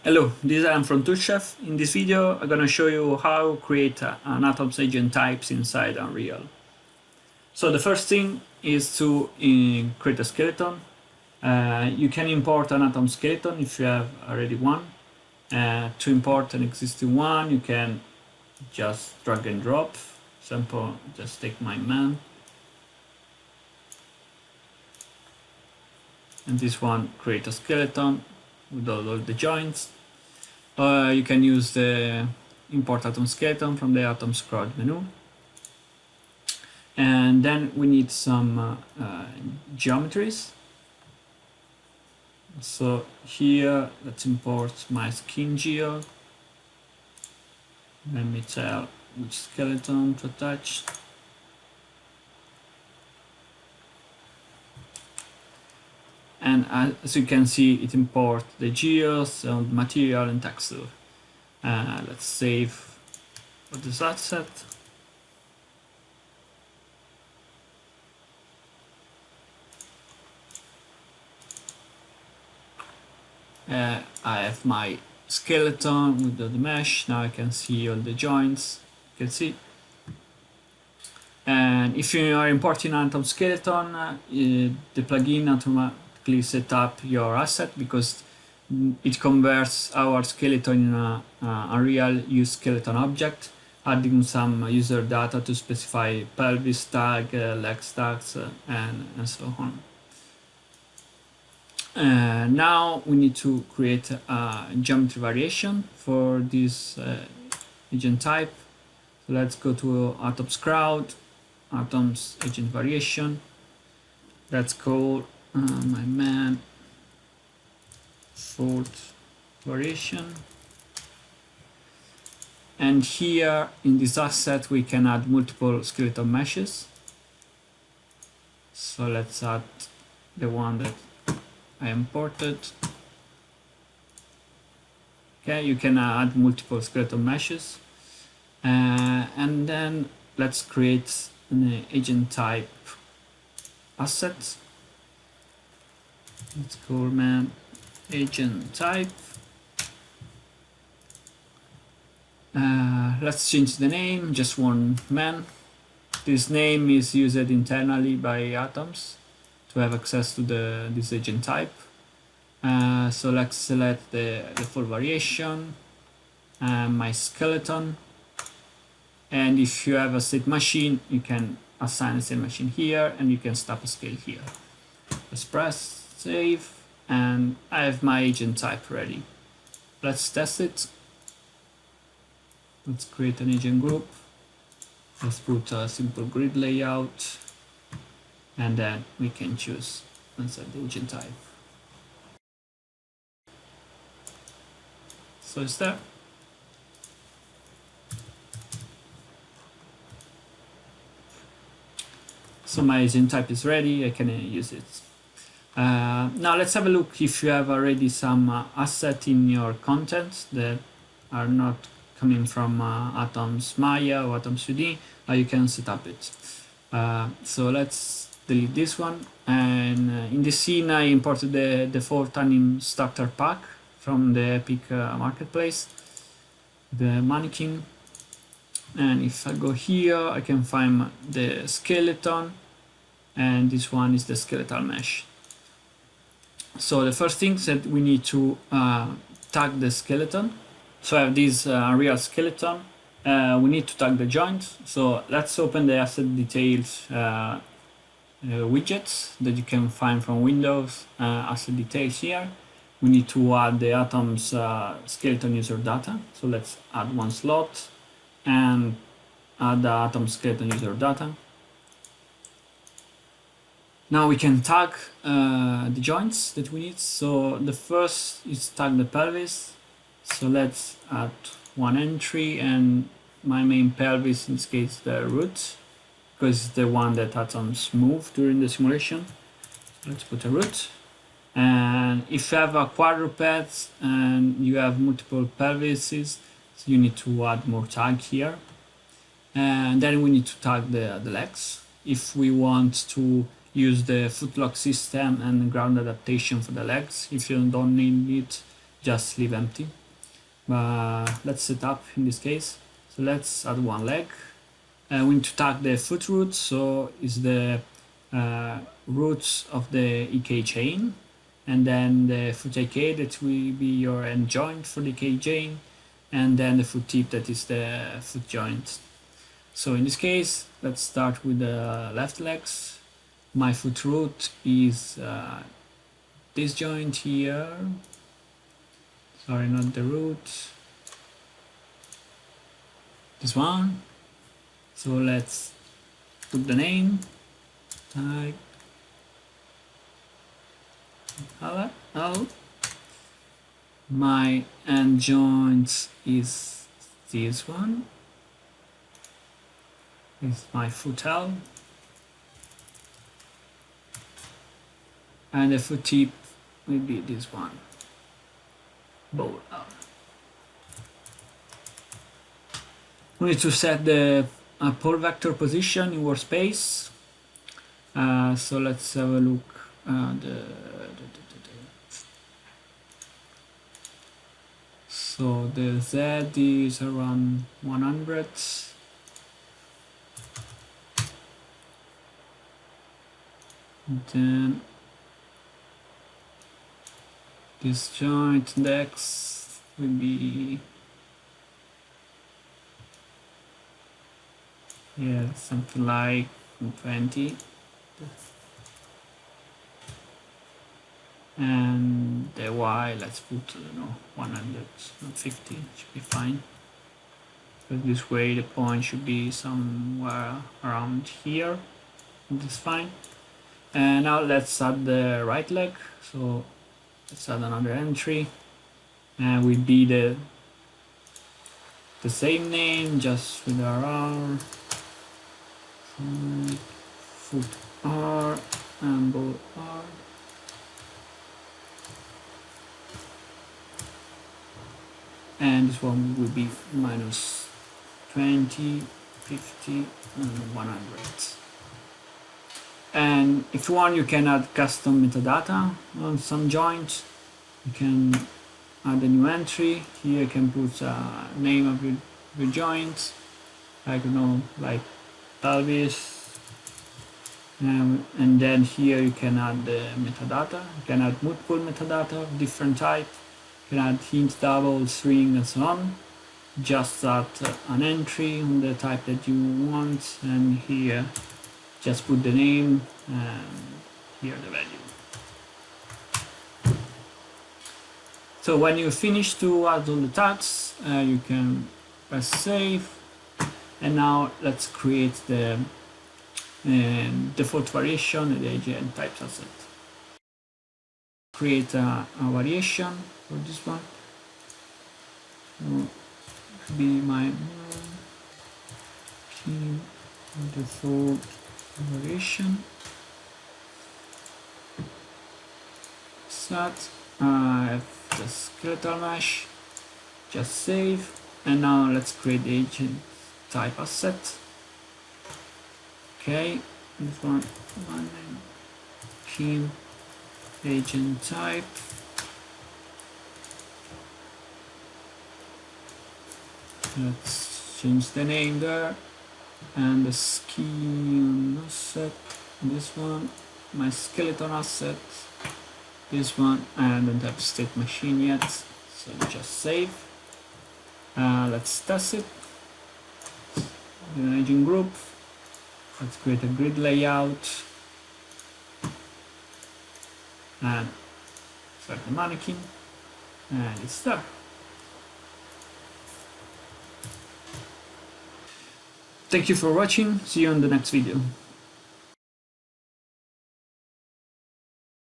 Hello, this is Adam from ToolChef. In this video, I'm going to show you how to create an Atoms agent types inside Unreal. So the first thing is to create a skeleton. You can import an Atom skeleton if you have already one. To import an existing one, you can just drag and drop. For example, just take my man. And this one, create a skeleton with all the joints. You can use the import atom skeleton from the atoms crowd menu. And then we need some geometries. So here, let's import my skin geo. Let me tell which skeleton to attach. And as you can see, it imports the geos, material and texture. Let's save for this asset. I have my skeleton with the mesh. Now I can see all the joints. You can see. And if you are importing an Atom skeleton, the plugin automatically set up your asset because it converts our skeleton in a Unreal use skeleton object, adding some user data to specify pelvis tag, legs tags, and so on. Now we need to create a geometry variation for this agent type. So let's go to Atoms crowd, Atoms agent variation. Let's call my man fourth variation. And here in this asset we can add multiple skeleton meshes. So let's add the one that I imported. Okay, you can add multiple skeleton meshes. And then let's create an agent type asset. Let's call man agent type. Let's change the name, just one man. This name is used internally by Atoms to have access to this agent type. So let's select the full variation, my skeleton, and if you have a state machine, you can assign a state machine here, and you can stop a scale here. Let's press save, and I have my agent type ready. Let's test it. Let's create an agent group. Let's put a simple grid layout, and then we can choose and set the agent type. So it's there. So my agent type is ready, I can use it. Now let's have a look if you have already some asset in your content that are not coming from Atoms Maya or Atoms UD, you can set up it. So let's delete this one, and in this scene I imported the default anim starter pack from the Epic marketplace, the mannequin. And if I go here, I can find the skeleton, and this one is the skeletal mesh. So the first thing is that we need to tag the skeleton. So I have this Unreal skeleton. We need to tag the joint. So let's open the asset details widgets that you can find from Windows. Asset details here. We need to add the Atoms skeleton user data. So let's add one slot and add the Atom skeleton user data. Now we can tag the joints that we need. So the first is tag the pelvis. So let's add one entry, and my main pelvis, in this case the root, because it's the one that Atoms move during the simulation. Let's put a root. And if you have a quadruped and you have multiple pelvises, so you need to add more tag here. And then we need to tag the legs. If we want to use the footlock system and ground adaptation for the legs, if you don't need it, just leave empty. But let's set up in this case. So let's add one leg. We need to tag the foot root, so is the roots of the EK chain, and then the foot IK that will be your end joint for the EK chain, and then the foot tip that is the foot joint. So in this case, let's start with the left legs. My foot root is this joint here. Sorry, not the root. This one. So let's put the name. Type L. My end joint is this one. It's my foot L. And the foot tip will be this one. Ball L. We need to set the pole vector position in workspace. So let's have a look. So the Z is around 100. Then this joint index will be something like 20, and the Y, let's put, I don't know, 150 should be fine. But this way the point should be somewhere around here. That's fine. And now let's add the right leg. So let's add another entry, and will be the same name, just with R, foot R, and ball R. And this one will be minus 20, 50, and 100. And if you want, you can add custom metadata on some joint. You can add a new entry. Here you can put a name of your joint. I don't know, like pelvis. And then here you can add the metadata. You can add multiple metadata of different type. You can add hint, double, string, and so on. Just add an entry on the type that you want, and here just put the name and here the value. So when you finish to add all the tags, you can press save. And now let's create the default variation, the agent types asset. Create a variation for this one. Be my key default variation. Set. I have the skeletal mesh. Just save. And now let's create the agent type asset. Okay, this one name, key agent type. Let's change the name there, and the scheme asset, this one, my skeleton asset, this one, and I don't have state machine yet, so just save. Let's test it. An agent group. Let's create a grid layout and select the mannequin, and it's there. Thank you for watching. See you on the next video.